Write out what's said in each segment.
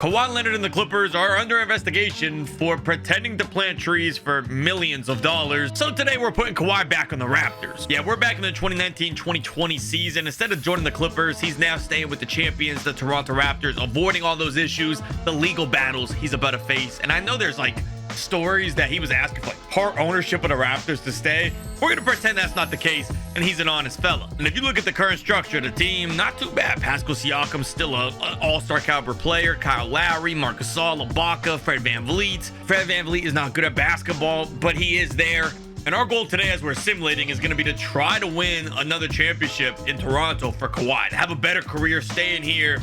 Kawhi Leonard and the Clippers are under investigation for pretending to plant trees for millions of dollars. So today we're putting Kawhi back on the Raptors. Yeah, we're back in the 2019-2020 season. Instead of joining the Clippers, he's now staying with the champions, the Toronto Raptors, avoiding all those issues, the legal battles he's about to face. And I know there's like stories that he was asking for like part ownership of the Raptors to stay. We're gonna pretend that's not the case, and he's an honest fella. And if you look at the current structure of the team, not too bad. Pascal Siakam's still an all-star caliber player. Kyle Lowry, Marc Gasol, Ibaka, Fred VanVleet. Fred VanVleet is not good at basketball, but he is there. And our goal today, as we're simulating, is going to be to try to win another championship in Toronto for Kawhi, to have a better career staying here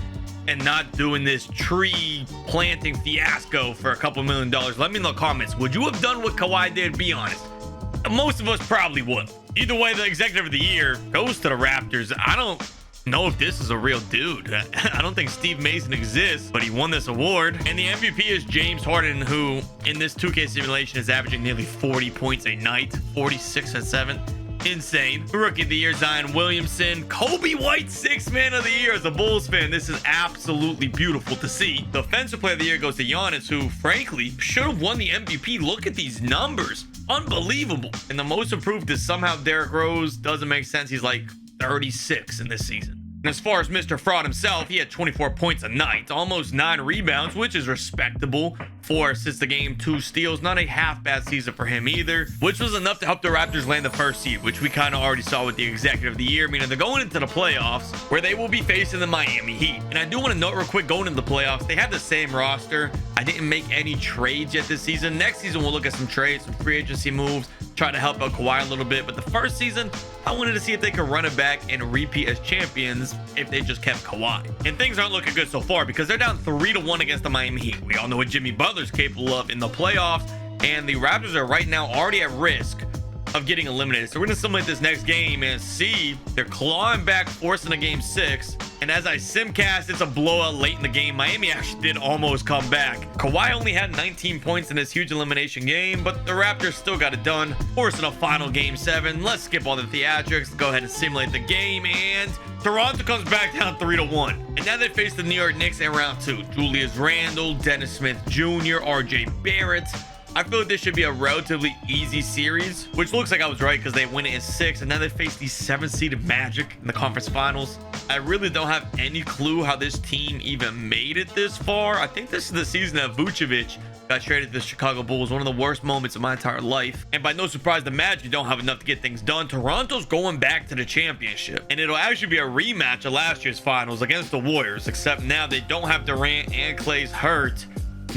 and not doing this tree planting fiasco for a couple $1 million. Let me know in the comments, would you have done what Kawhi did? Be honest. Most of us probably would. Either way, the executive of the year goes to the Raptors. I don't know if this is a real dude. I don't think Steve Mason exists, but he won this award. And the MVP is James Harden, who in this 2K simulation is averaging nearly 40 points a night, 46 and 7. Insane. Rookie of the year, Zion Williamson. Kobe White, 6th man of the year. As a Bulls fan, this is absolutely beautiful to see. The Defensive Player of the Year goes to Giannis, who frankly should have won the MVP. Look at these numbers. Unbelievable. And the most improved is somehow Derrick Rose. Doesn't make sense. He's like 36 in this season. And as far as Mr. Fraud himself, he had 24 points a night, almost 9 rebounds, which is respectable. 4 assists a game, 2 steals. Not a half bad season for him either, which was enough to help the Raptors land the first seed, which we kind of already saw with the executive of the year, meaning they're going into the playoffs where they will be facing the Miami Heat. And I do want to note real quick, going into the playoffs, they have the same roster. I didn't make any trades yet this season. Next season, we'll look at some trades, some free agency moves, try to help out Kawhi a little bit. But the first season, I wanted to see if they could run it back and repeat as champions if they just kept Kawhi. And things aren't looking good so far because they're down 3-1 against the Miami Heat. We all know what Jimmy Butler's capable of in the playoffs, and the Raptors are right now already at risk of getting eliminated. So we're gonna simulate this next game and see they're clawing back, forcing a game 6. And as I simcast, it's a blowout late in the game. Miami actually did almost come back. Kawhi only had 19 points in this huge elimination game, but the Raptors still got it done, forcing a final game 7. Let's skip all the theatrics, go ahead and simulate the game, and Toronto comes back down 3-1. And now they face the New York Knicks in round 2. Julius Randle, Dennis Smith Jr., RJ Barrett. I feel like this should be a relatively easy series, which looks like I was right because they win it in 6, and now they face the 7th-seeded Magic in the conference finals. I really don't have any clue how this team even made it this far. I think this is the season that Vucevic got traded to the Chicago Bulls, one of the worst moments of my entire life. And by no surprise, the Magic don't have enough to get things done. Toronto's going back to the championship, and it'll actually be a rematch of last year's finals against the Warriors, except now they don't have Durant and Clay's hurt.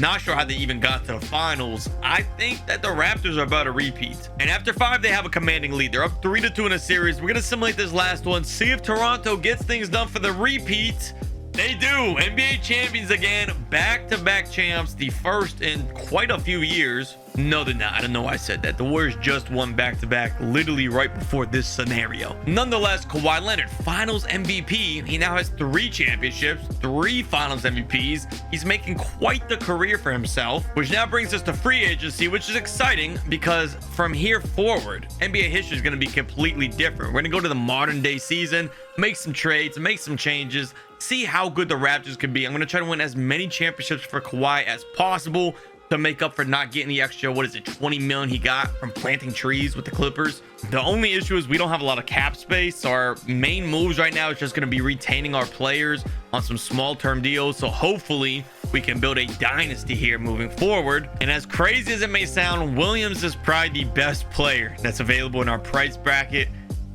Not sure how they even got to the finals. I think that the Raptors are about to repeat. And after 5, they have a commanding lead. They're up 3-2 in a series. We're going to simulate this last one, see if Toronto gets things done for the repeat. They do. NBA champions again, back-to-back champs, the first in quite a few years. No, they're not. I don't know why I said that. The Warriors just won back-to-back literally right before this scenario. Nonetheless, Kawhi Leonard, finals MVP. He now has 3 championships, 3 finals MVPs. He's making quite the career for himself, which now brings us to free agency, which is exciting because from here forward, NBA history is going to be completely different. We're going to go to the modern day season, make some trades, make some changes, see how good the Raptors can be. I'm going to try to win as many championships for Kawhi as possible to make up for not getting the extra, what is it, 20 million he got from planting trees with the Clippers. The only issue is we don't have a lot of cap space. Our main moves right now is just going to be retaining our players on some small term deals. So hopefully we can build a dynasty here moving forward. And as crazy as it may sound, Williams is probably the best player that's available in our price bracket.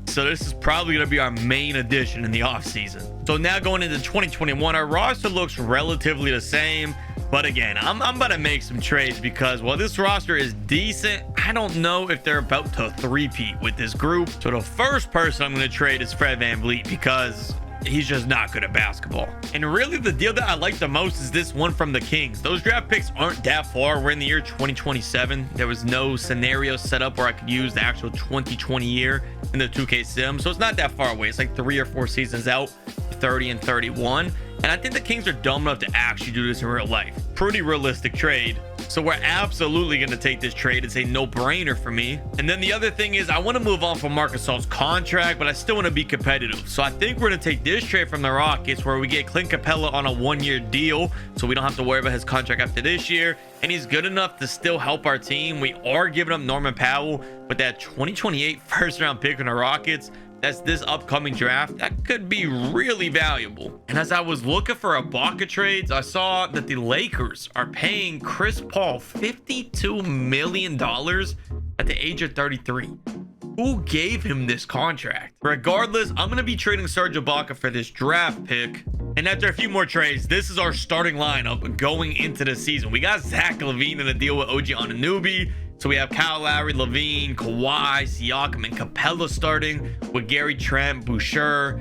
So this is probably going to be our main addition in the offseason. So now going into 2021, our roster looks relatively the same. But again, I'm about to make some trades because while this roster is decent, I don't know if they're about to three-peat with this group. So the first person I'm going to trade is Fred VanVleet because he's just not good at basketball. And really the deal that I like the most is this one from the Kings. Those draft picks aren't that far. We're in the year 2027. There was no scenario set up where I could use the actual 2020 year in the 2K sim. So it's not that far away. It's like 3 or 4 seasons out, 30 and 31. And I think the Kings are dumb enough to actually do this in real life. Pretty realistic trade. So we're absolutely going to take this trade. It's a no-brainer for me. And then the other thing is I want to move on from Marc Gasol's contract, but I still want to be competitive. So I think we're going to take this trade from the Rockets where we get Clint Capella on a 1-year deal, so we don't have to worry about his contract after this year. And he's good enough to still help our team. We are giving up Norman Powell, but that 2028 first-round pick from the Rockets, that's this upcoming draft, that could be really valuable. And as I was looking for Ibaka trades, I saw that the Lakers are paying Chris Paul $52 million at the age of 33. Who gave him this contract? Regardless, I'm going to be trading Serge Ibaka for this draft pick. And after a few more trades, this is our starting lineup going into the season. We got Zach LaVine in a deal with OG Anunoby. So we have Kyle Lowry, LaVine, Kawhi, Siakam, and Capella starting with Gary Trent, Boucher.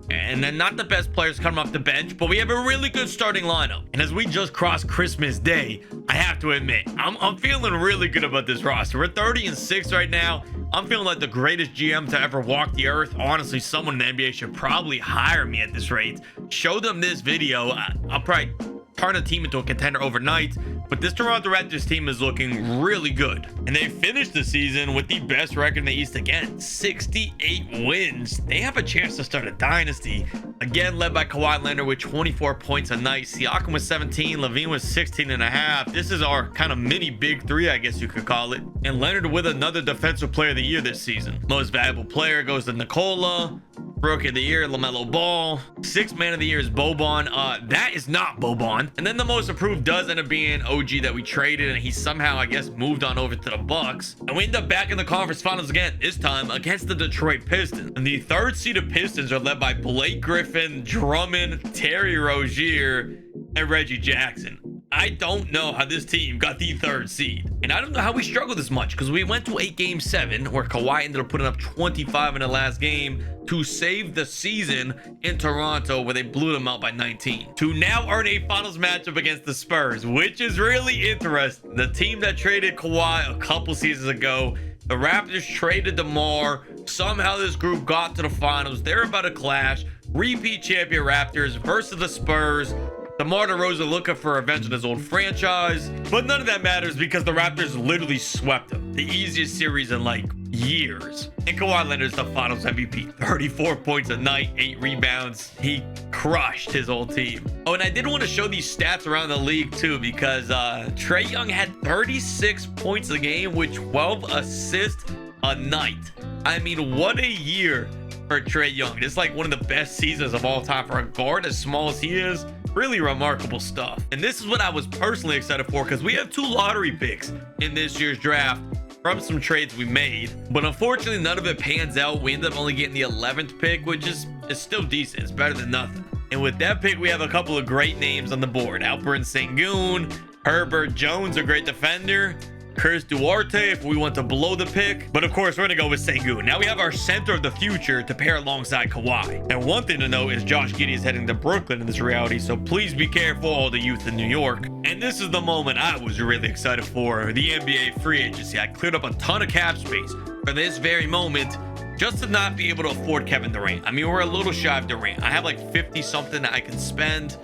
And then not the best players coming off the bench, but we have a really good starting lineup. And as we just crossed Christmas Day, I have to admit, I'm feeling really good about this roster. We're 30-6 right now. I'm feeling like the greatest GM to ever walk the earth. Honestly, someone in the NBA should probably hire me at this rate. Show them this video. I'll probably turn a team into a contender overnight. But this Toronto Raptors team is looking really good. And they finished the season with the best record in the East again, 68 wins. They have a chance to start a dynasty. Again, led by Kawhi Leonard with 24 points a night. Siakam was 17, LaVine was 16 and a half. This is our kind of mini big three, I guess you could call it. And Leonard with another defensive player of the year this season. Most valuable player goes to Nikola. Rookie of the year, LaMelo Ball. Sixth man of the year is Boban. That is not Boban. And then the most improved does end up being OG that we traded, and he somehow, I guess, moved on over to the Bucks. And we end up back in the conference finals again, this time against the Detroit Pistons. And the third seeded Pistons are led by Blake Griffin, Drummond, Terry Rozier, and Reggie Jackson. I don't know how this team got the third seed. And I don't know how we struggled this much, because we went to a game 7 where Kawhi ended up putting up 25 in the last game to save the season in Toronto, where they blew them out by 19. To now earn a finals matchup against the Spurs, which is really interesting. The team that traded Kawhi a couple seasons ago, the Raptors traded DeMar. Somehow this group got to the finals. They're about to clash. Repeat champion Raptors versus the Spurs. DeMar DeRozan looking for revenge on his old franchise, but none of that matters because the Raptors literally swept them. The easiest series in like years. And Kawhi Leonard's the finals MVP. 34 points a night, 8 rebounds. He crushed his old team. Oh, and I did want to show these stats around the league too, because Trae Young had 36 points a game with 12 assists a night. I mean, what a year for Trae Young. It's like one of the best seasons of all time for a guard as small as he is. Really remarkable stuff. And this is what I was personally excited for, because we have 2 lottery picks in this year's draft from some trades we made, but unfortunately none of it pans out. We end up only getting the 11th pick, which is still decent. It's better than nothing. And with that pick, we have a couple of great names on the board. Alperen Sengun, Herbert Jones, a great defender, Chris Duarte if we want to blow the pick, but of course we're gonna go with Sengun. Now we have our center of the future to pair alongside Kawhi. And one thing to note is Josh Giddey is heading to Brooklyn in this reality, so please be careful, all the youth in New York. And this is the moment I was really excited for, the NBA free agency. I cleared up a ton of cap space for this very moment, just to not be able to afford Kevin Durant. I mean, we're a little shy of Durant. I have like 50 something that I can spend,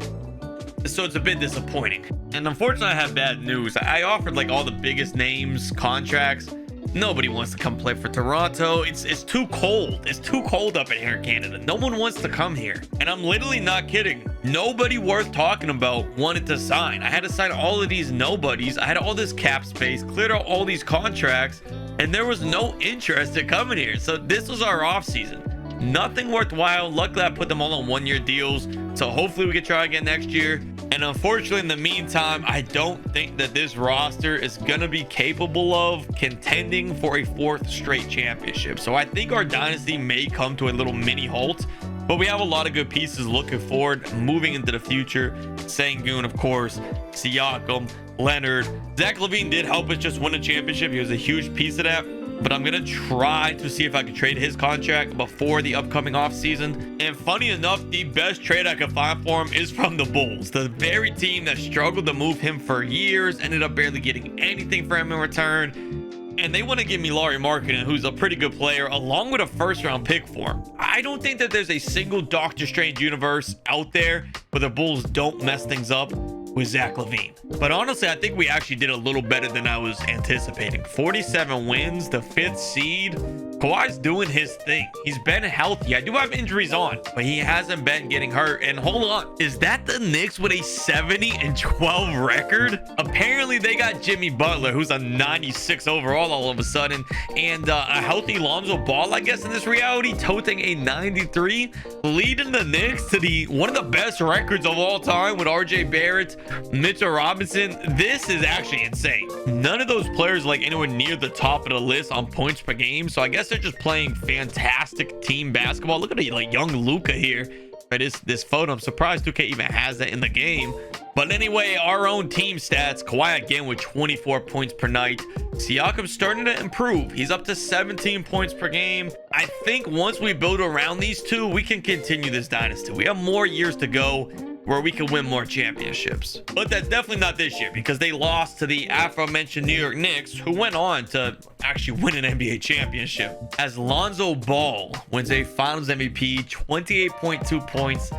so it's a bit disappointing. And unfortunately I have bad news. I offered like all the biggest names contracts. Nobody wants to come play for Toronto. It's too cold. It's too cold up in here in Canada. No one wants to come here. And I'm literally not kidding. Nobody worth talking about wanted to sign. I had to sign all of these nobodies. I had all this cap space, cleared out all these contracts, and there was no interest in coming here. So this was our off season. Nothing worthwhile. Luckily I put them all on 1-year deals, so hopefully we can try again next year. And unfortunately in the meantime, I don't think that this roster is gonna be capable of contending for a 4th straight championship. So I think our dynasty may come to a little mini halt, but we have a lot of good pieces looking forward, moving into the future. Sengun, of course, Siakam, Leonard. Zach LaVine did help us just win a championship. He was a huge piece of that. But I'm gonna try to see if I can trade his contract before the upcoming offseason. And funny enough, the best trade I could find for him is from the Bulls, the very team that struggled to move him for years, ended up barely getting anything for him in return. And they want to give me Lauri Markkanen, who's a pretty good player, along with a 1st-round pick for him. I don't think that there's a single Doctor Strange universe out there where the Bulls don't mess things up. with Zach LaVine. But honestly, I think we actually did a little better than I was anticipating. 47 wins, the 5th seed. Kawhi's doing his thing. He's been healthy. I do have injuries on, but he hasn't been getting hurt. And hold on, is that the Knicks with a 70-12 record? Apparently, they got Jimmy Butler, who's a 96 overall all of a sudden, and a healthy Lonzo Ball, I guess, in this reality, toting a 93, leading the Knicks to one of the best records of all time with RJ Barrett, Mitchell Robinson. This is actually insane. None of those players like anywhere near the top of the list on points per game, so I guess they're just playing fantastic team basketball. Look at it, like young Luka here for this photo. I'm surprised 2K even has that in the game. But anyway, our own team stats. Kawhi again with 24 points per night. Siakam's starting to improve. He's up to 17 points per game. I think once we build around these two, we can continue this dynasty. We have more years to go where we can win more championships. But that's definitely not this year, because they lost to the aforementioned New York Knicks, who went on to actually win an NBA championship. As Lonzo Ball wins a Finals MVP, 28.2 points,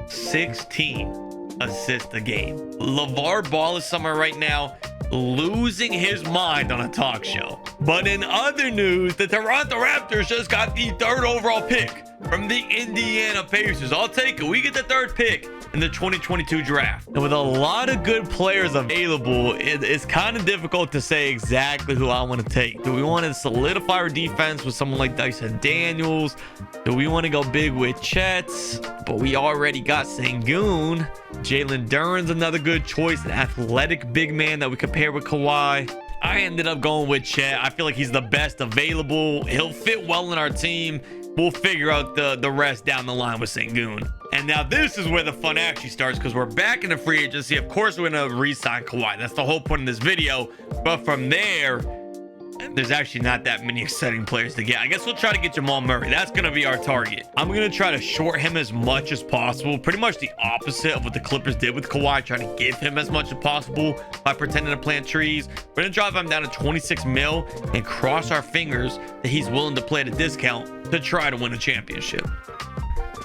16 assists a game. LeVar Ball is somewhere right now losing his mind on a talk show. But in other news, the Toronto Raptors just got the 3rd overall pick from the Indiana Pacers. I'll take it. We get the 3rd pick in the 2022 draft. And with a lot of good players available, it's kind of difficult to say exactly who I want to take. Do we want to solidify our defense with someone like Dyson Daniels? Do we want to go big with Chet's? But we already got Sengun. Jalen Duren's another good choice, an athletic big man that we could pair with Kawhi. I ended up going with Chet. I feel like he's the best available. He'll fit well in our team. We'll figure out the rest down the line with Sengun. And now this is where the fun actually starts, because we're back in the free agency. Of course, we're going to re-sign Kawhi. That's the whole point of this video. But from there, there's actually not that many exciting players to get. I guess we'll try to get Jamal Murray. That's going to be our target. I'm going to try to short him as much as possible. Pretty much the opposite of what the Clippers did with Kawhi, trying to give him as much as possible by pretending to plant trees. We're going to drive him down to 26 mil and cross our fingers that he's willing to play at a discount to try to win a championship.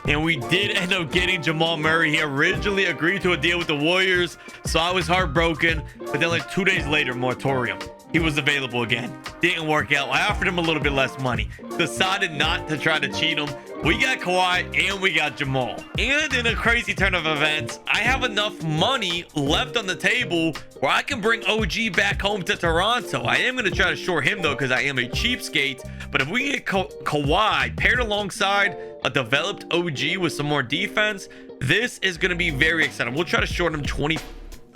And we did end up getting Jamal Murray. He originally agreed to a deal with the Warriors, so I was heartbroken. But then like 2 days later, moratorium. He was available again. Didn't work out. I offered him a little bit less money. Decided not to try to cheat him. We got Kawhi and we got Jamal. And in a crazy turn of events, I have enough money left on the table where I can bring OG back home to Toronto. I am going to try to short him though, because I am a cheapskate. But if we get Kawhi paired alongside a developed OG with some more defense, this is going to be very exciting. We'll try to short him 20.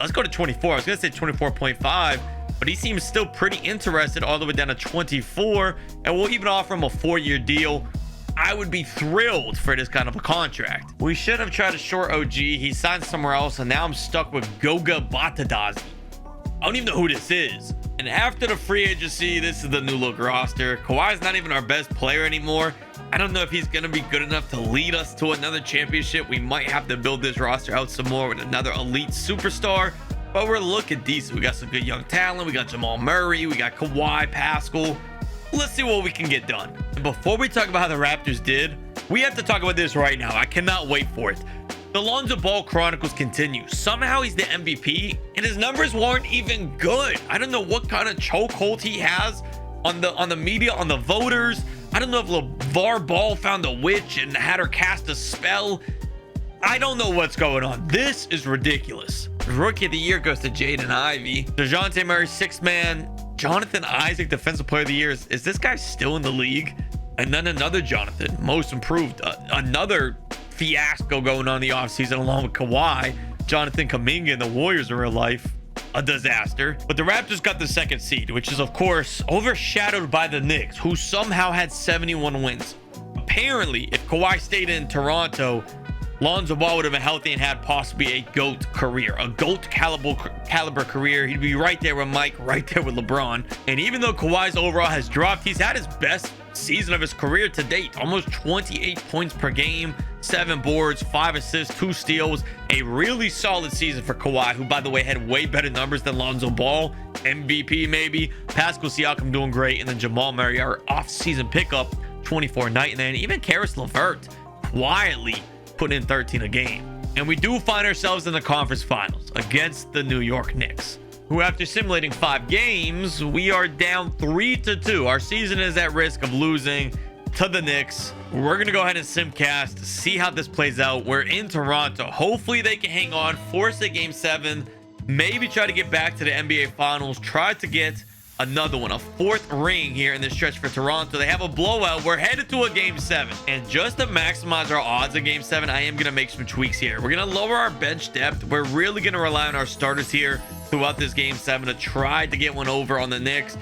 Let's go to 24. I was going to say 24.5. But he seems still pretty interested all the way down to 24. And we'll even offer him a 4-year deal. I would be thrilled for this kind of a contract. We should have tried to short OG. He signed somewhere else, and now I'm stuck with Goga Batadazi. I don't even know who this is. And after the free agency, this is the new look roster. Kawhi's not even our best player anymore. I don't know if he's going to be good enough to lead us to another championship. We might have to build this roster out some more with another elite superstar. But we're looking decent. We got some good young talent. We got Jamal Murray. We got Kawhi, Pascal. Let's see what we can get done. And before we talk about how the Raptors did, we have to talk about this right now. I cannot wait for it. The Lonzo Ball Chronicles continue. Somehow he's the MVP, and his numbers weren't even good. I don't know what kind of chokehold he has on the media, on the voters. I don't know if LeVar Ball found a witch and had her cast a spell. I don't know what's going on. This is ridiculous. Rookie of the year goes to Jaden Ivey. DeJounte Murray, 6th man. Jonathan Isaac, defensive player of the year. Is this guy still in the league? And then another Jonathan, most improved. Another fiasco going on in the offseason along with Kawhi. Jonathan Kuminga and the Warriors in real life. A disaster. But the Raptors got the 2nd seed, which is of course overshadowed by the Knicks, who somehow had 71 wins. Apparently, if Kawhi stayed in Toronto, Lonzo Ball would have been healthy and had possibly a GOAT career, a GOAT caliber career. He'd be right there with Mike, right there with LeBron. And even though Kawhi's overall has dropped, he's had his best season of his career to date. Almost 28 points per game, 7 boards, 5 assists, 2 steals. A really solid season for Kawhi, who, by the way, had way better numbers than Lonzo Ball. MVP maybe. Pascal Siakam doing great. And then Jamal Murray, our off-season pickup, 24 a night. And then even Karis LeVert quietly putting in 13 a game. And we do find ourselves in the conference finals against the New York Knicks, who, after simulating 5 games, we are down 3-2. Our season is at risk of losing to the Knicks. We're going to go ahead and simcast, see how this plays out. We're in Toronto. Hopefully they can hang on, force a game 7, maybe try to get back to the NBA Finals, try to get another one, a 4th ring here in this stretch for Toronto. They have a blowout. We're headed to a game 7. And just to maximize our odds of game 7, I am going to make some tweaks here. We're going to lower our bench depth. We're really going to rely on our starters here throughout this game 7 to try to get one over on the Knicks.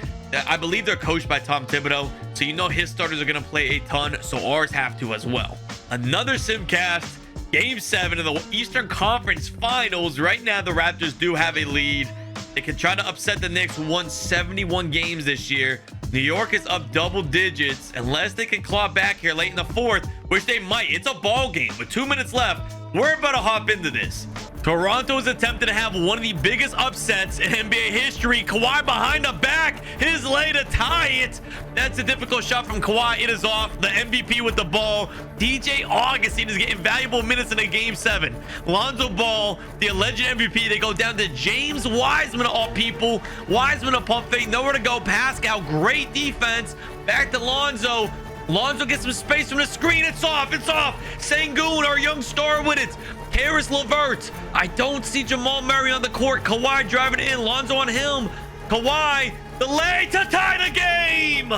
I believe they're coached by Tom Thibodeau, so you know his starters are going to play a ton, so ours have to as well. Another simcast, game 7 of the Eastern Conference Finals. Right now, the Raptors do have a lead. They can try to upset the Knicks, who won 71 games this year. New York is up double digits unless they can claw back here late in the 4th, which they might. It's a ball game with 2 minutes left. We're about to hop into this. Toronto is attempting to have one of the biggest upsets in NBA history. Kawhi behind the back, his lay to tie it. That's a difficult shot from Kawhi. It is off. The MVP with the ball. DJ Augustine is getting valuable minutes in a game 7. Lonzo Ball, the alleged MVP, they go down to James Wiseman of all people. Wiseman a pump fake, nowhere to go. Pascal, great defense. Back to Lonzo. Lonzo gets some space from the screen. It's off. It's off. Sengun, our young star, with it. Harris LeVert. I don't see Jamal Murray on the court. Kawhi driving in. Lonzo on him. Kawhi, the lay to tie the game.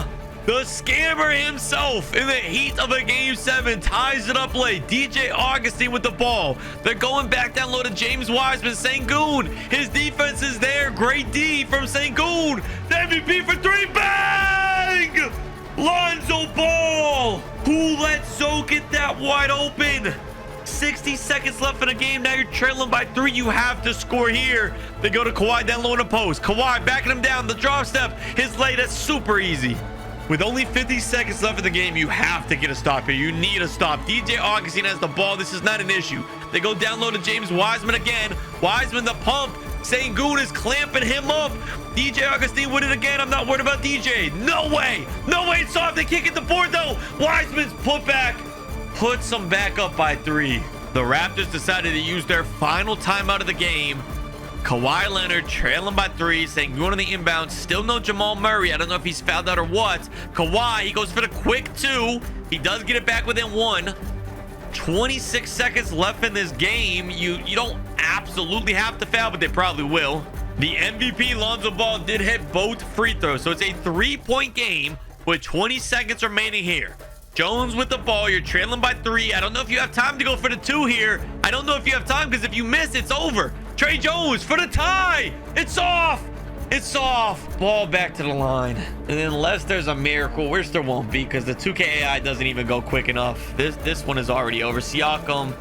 The scammer himself, in the heat of a game 7, ties it up late. DJ Augustine with the ball. They're going back down low to James Wiseman. Sengun, his defense is there. Great D from Sengun. The MVP for 3. Bang! Lonzo Ball, who let Zoe get that wide open. 60 seconds left in the game. Now you're trailing by 3. You have to score here. They go to Kawhi down low in the post. Kawhi backing him down. The drop step, his lay, that's super easy. With only 50 seconds left in the game, you have to get a stop here. You need a stop. DJ Augustine has the ball. This is not an issue. They go down low to James Wiseman again. Wiseman the pump. Sengun is clamping him up. DJ Augustine with it again. I'm not worried about DJ. No way. No way. It's off. They can't get the board though. Wiseman's put back. Puts them back up by 3. The Raptors decided to use their final timeout of the game. Kawhi Leonard trailing by 3, Sengun on the inbound. Still no Jamal Murray. I don't know if he's fouled out or what. Kawhi, he goes for the quick 2. He does get it back within 1. 26 seconds left in this game. You don't absolutely have to foul, but they probably will. The MVP, Lonzo Ball, did hit both free throws, so it's a 3-point game with 20 seconds remaining here. Jones with the ball. You're trailing by 3. I don't know if you have time to go for the 2 here. I don't know if you have time, because if you miss, it's over. Trey Jones for the tie. It's off. It's off. Ball back to the line. And unless there's a miracle, which there won't be, because the 2K AI doesn't even go quick enough. This one is already over. Siakam,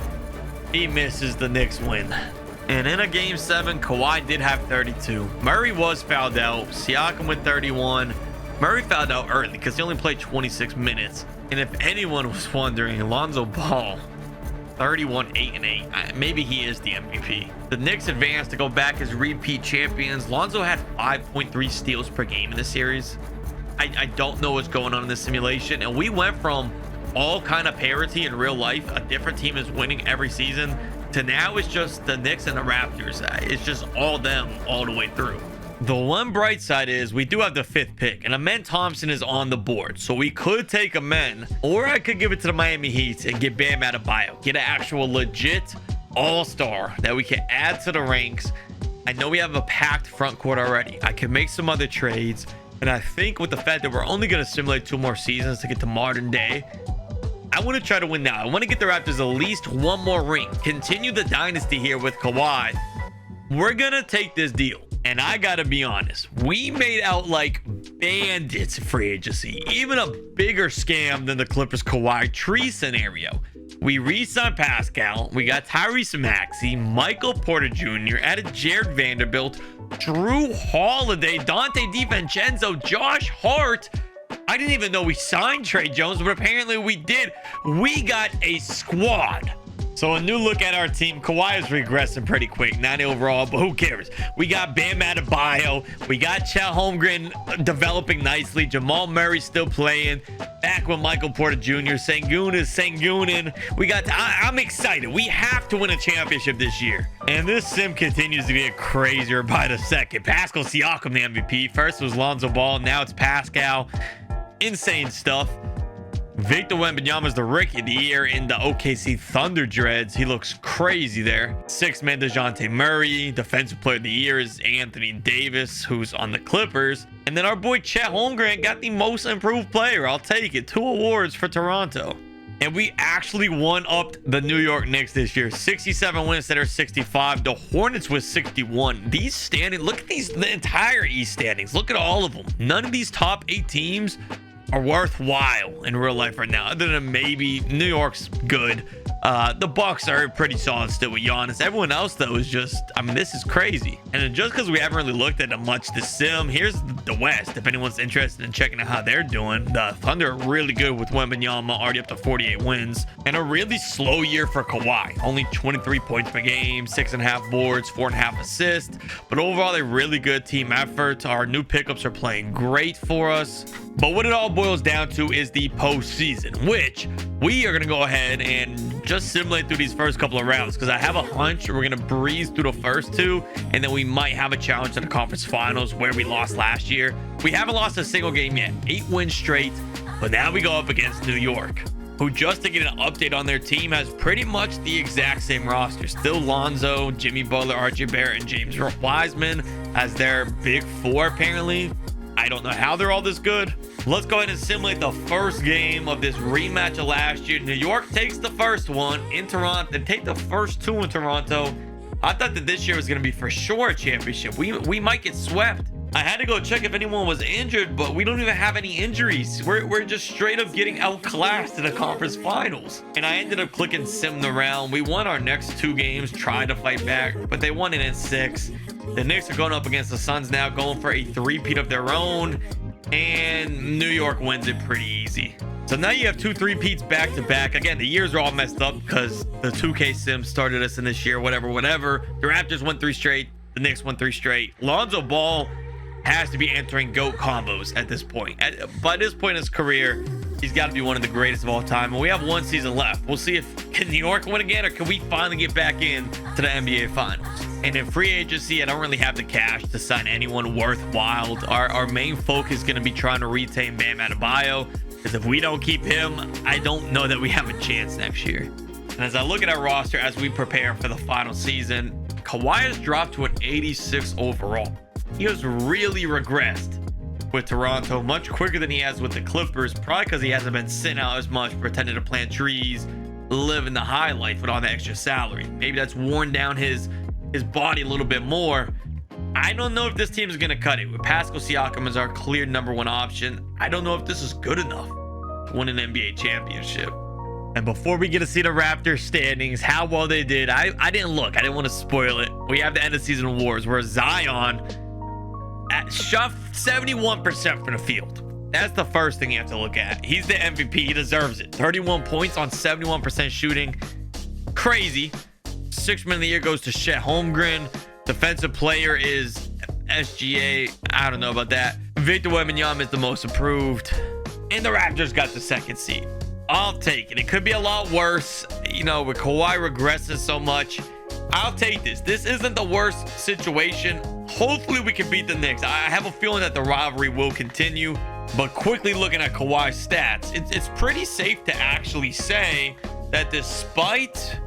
he misses. The Knicks win. And in a game 7, Kawhi did have 32. Murray was fouled out. Siakam with 31. Murray fouled out early because he only played 26 minutes. And if anyone was wondering, Lonzo Ball, 31, 8 and 8. Maybe he is the MVP. The Knicks advanced to go back as repeat champions. Lonzo had 5.3 steals per game in this series. I don't know what's going on in this simulation. And we went from all kind of parity in real life, a different team is winning every season, to now it's just the Knicks and the Raptors. It's just all them all the way through. The one bright side is we do have the 5th pick, and Amen Thompson is on the board, so we could take Amen, or I could give it to the Miami Heat and get Bam Adebayo, get an actual legit all-star that we can add to the ranks. I know we have a packed front court already. I can make some other trades, and I think with the fact that we're only going to simulate 2 more seasons to get to modern day, I want to try to win now. I want to get the Raptors at least 1 more ring, continue the dynasty here with Kawhi. We're gonna take this deal. And I gotta be honest, we made out like bandits free agency, even a bigger scam than the Clippers Kawhi tree scenario. We re-signed Pascal, we got Tyrese Maxey, Michael Porter Jr., added Jared Vanderbilt, Drew Holiday, Dante DiVincenzo, Josh Hart. I didn't even know we signed Trey Jones, but apparently we did. We got a squad So a new look at our team. Kawhi is regressing pretty quick, 90 overall, but who cares? We got Bam Adebayo. We got Chet Holmgren developing nicely. Jamal Murray still playing. Back with Michael Porter Jr. Sengun is Sengunin. I'm excited. We have to win a championship this year. And this sim continues to get crazier by the second. Pascal Siakam, the MVP. First was Lonzo Ball. Now it's Pascal. Insane stuff. Victor Wembanyama is the Rookie of the Year in the OKC Thunder dreads. He looks crazy there. Sixth man DeJounte Murray. Defensive Player of the Year is Anthony Davis, who's on the Clippers. And then our boy Chet Holmgren got the Most Improved Player. I'll take it. 2 awards for Toronto. And we actually one-upped the New York Knicks this year. 67 wins instead of 65. The Hornets was 61. These standings, look at these, the entire East standings. Look at all of them. None of these top 8 teams are worthwhile in real life right now, other than maybe New York's good. The Bucks are pretty solid still with Giannis. Everyone else though is just, I mean, this is crazy. And just because we haven't really looked at it much, the sim, here's the West. If anyone's interested in checking out how they're doing, the Thunder are really good with Wembanyama, already up to 48 wins, and a really slow year for Kawhi. Only 23 points per game, 6.5 boards, 4.5 assists. But overall, a really good team effort. Our new pickups are playing great for us. But what it all boils down to is the postseason, which we are going to go ahead and just simulate through these first couple of rounds, because I have a hunch we're going to breeze through the first 2, and then we might have a challenge in the conference finals where we lost last year. We haven't lost a single game yet, 8 wins straight, but now we go up against New York, who, just to get an update on their team, has pretty much the exact same roster. Still Lonzo, Jimmy Butler, RJ Barrett, and James Wiseman as their big 4 apparently. I don't know how they're all this good. Let's go ahead and simulate the first game of this rematch of last year. New York takes the first one in Toronto, and take the first 2 in Toronto. I thought that this year was going to be for sure a championship. We might get swept. I had to go check if anyone was injured, but we don't even have any injuries. We're just straight up getting outclassed in the conference finals. And I ended up clicking sim the round. We won our next 2 games, tried to fight back, but they won it in 6. The Knicks are going up against the Suns now, going for a 3-peat of their own, and New York wins it pretty easy. So now you have 2 3-peats back to back. Again, the years are all messed up because the 2K sim started us in this year, whatever. The Raptors won 3 straight. The Knicks won 3 straight. Lonzo Ball has to be entering GOAT combos at this point. By this point in his career, he's got to be one of the greatest of all time. And we have 1 season left. We'll see if can New York win again, or can we finally get back in to the NBA Finals. And in free agency, I don't really have the cash to sign anyone worthwhile. Our main focus is going to be trying to retain Bam Adebayo, because if we don't keep him, I don't know that we have a chance next year. And as I look at our roster as we prepare for the final season, Kawhi has dropped to an 86 overall. He has really regressed with Toronto much quicker than he has with the Clippers, probably because he hasn't been sitting out as much, pretending to plant trees, living the high life with all the extra salary. Maybe that's worn down his body a little bit more. I don't know if this team is going to cut it. With Pascal Siakam as our clear #1 option, I don't know if this is good enough to win an NBA championship. And before we get to see the Raptors standings, how well they did, I didn't look. I didn't want to spoil it. We have the end of season awards where Zion shot 71% from the field. That's the first thing you have to look at. He's the MVP. He deserves it. 31 points on 71% shooting. Crazy. 6th man of the year goes to Chet Holmgren. Defensive player is SGA. I don't know about that. Victor Wembanyama is the most improved. And the Raptors got the 2nd seed. I'll take it. It could be a lot worse. You know, with Kawhi regresses so much. I'll take this. This isn't the worst situation. Hopefully we can beat the Knicks. I have a feeling that the rivalry will continue. But quickly looking at Kawhi's stats, it's pretty safe to actually say that despite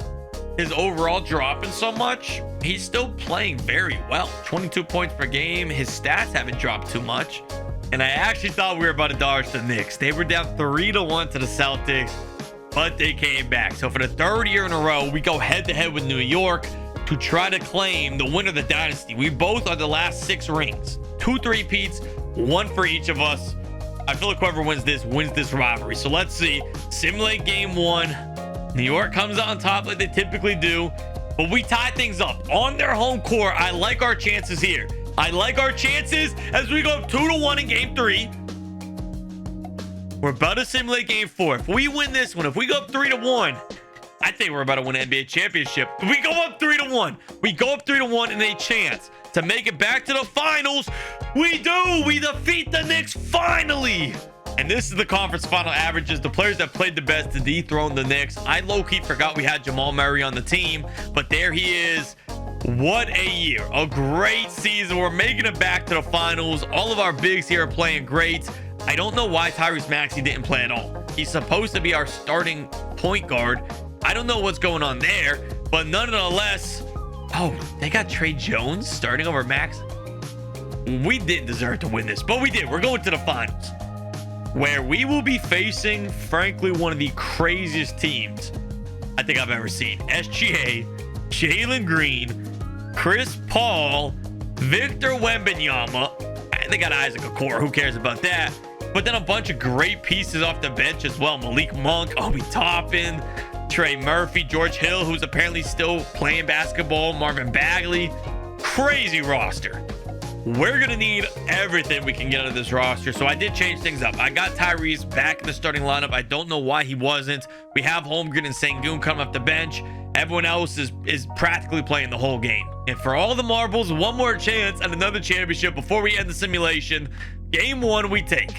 his overall dropping so much, he's still playing very well. 22 points per game. His stats haven't dropped too much. And I actually thought we were about to dodge the Knicks. They were down 3-1 to the Celtics, but they came back. So for the 3rd year in a row, we go head-to-head with New York to try to claim the winner of the Dynasty. We both are the last 6 rings. 2 3-peats, 1 for each of us. I feel like whoever wins this rivalry. So let's see. Simulate game 1. New York comes out on top like they typically do, but we tie things up on their home court. I like our chances here. I like our chances as we go up 2-1 in game 3. We're about to simulate game 4. If we win this one, if we go up 3-1, I think we're about to win an NBA championship. We go up 3-1. We go up 3-1 and a chance to make it back to the finals. We do. We defeat the Knicks finally. And this is the conference final averages. The players that played the best to dethrone the Knicks. I low-key forgot we had Jamal Murray on the team, but there he is. What a year. A great season. We're making it back to the finals. All of our bigs here are playing great. I don't know why Tyrese Maxey didn't play at all. He's supposed to be our starting point guard. I don't know what's going on there, but nonetheless, oh, they got Trey Jones starting over Max. We didn't deserve to win this, but we did. We're going to the finals, where we will be facing, frankly, one of the craziest teams I think I've ever seen. SGA, Jalen Green, Chris Paul, Victor Wembanyama. They got Isaac Okoro. Who cares about that? But then a bunch of great pieces off the bench as well. Malik Monk, Obi Toppin, Trey Murphy, George Hill, who's apparently still playing basketball, Marvin Bagley. Crazy roster. We're going to need everything we can get out of this roster. So I did change things up. I got Tyrese back in the starting lineup. I don't know why he wasn't. We have Holmgren and Sengun coming off the bench. Everyone else is practically playing the whole game. And for all the marbles, one more chance at another championship before we end the simulation. Game 1 we take.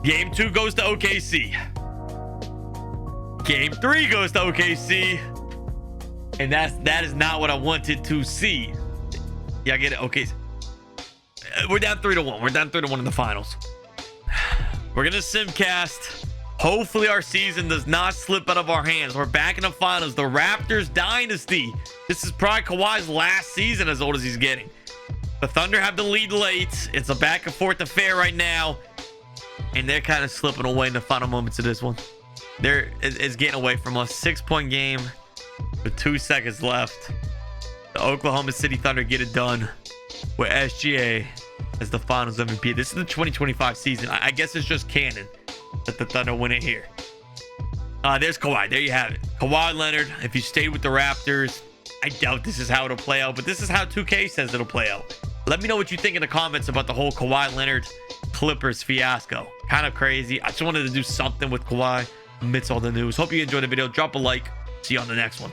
Game 2 goes to OKC. Game 3 goes to OKC. And that is not what I wanted to see. Yeah, I get it. Okay. We're down 3-1. We're down 3-1 in the finals. We're going to simcast. Hopefully our season does not slip out of our hands. We're back in the finals. The Raptors Dynasty. This is probably Kawhi's last season, as old as he's getting. The Thunder have the lead late. It's a back and forth affair right now. And they're kind of slipping away in the final moments of this one. It's getting away from us. 6-point game with 2 seconds left. The Oklahoma City Thunder get it done with SGA as the finals MVP. This is the 2025 season. I guess it's just canon that the Thunder win it here. There's Kawhi. There you have it. Kawhi Leonard. If you stayed with the Raptors, I doubt this is how it'll play out, but this is how 2K says it'll play out. Let me know what you think in the comments about the whole Kawhi Leonard Clippers fiasco. Kind of crazy. I just wanted to do something with Kawhi amidst all the news. Hope you enjoyed the video. Drop a like. See you on the next one.